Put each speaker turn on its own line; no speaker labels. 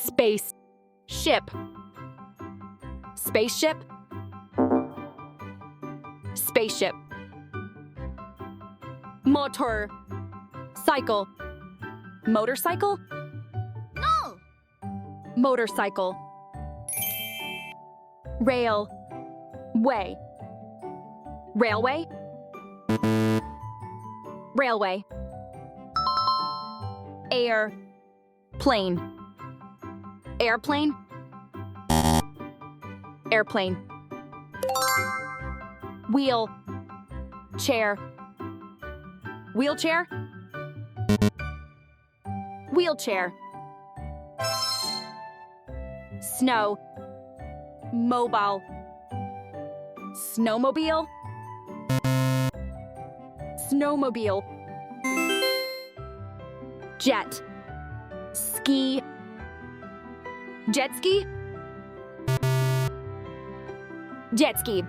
Spaceship. Spaceship. Spaceship. Motor. Cycle. Motorcycle.
No.
Motorcycle. Rail. Way. Railway. Railway. Air. Plane. Airplane. Airplane. Wheel. Chair. Wheelchair. Wheelchair. Snow. Mobile. Snowmobile. Snowmobile. Jet. Ski. Jet ski. Jet ski.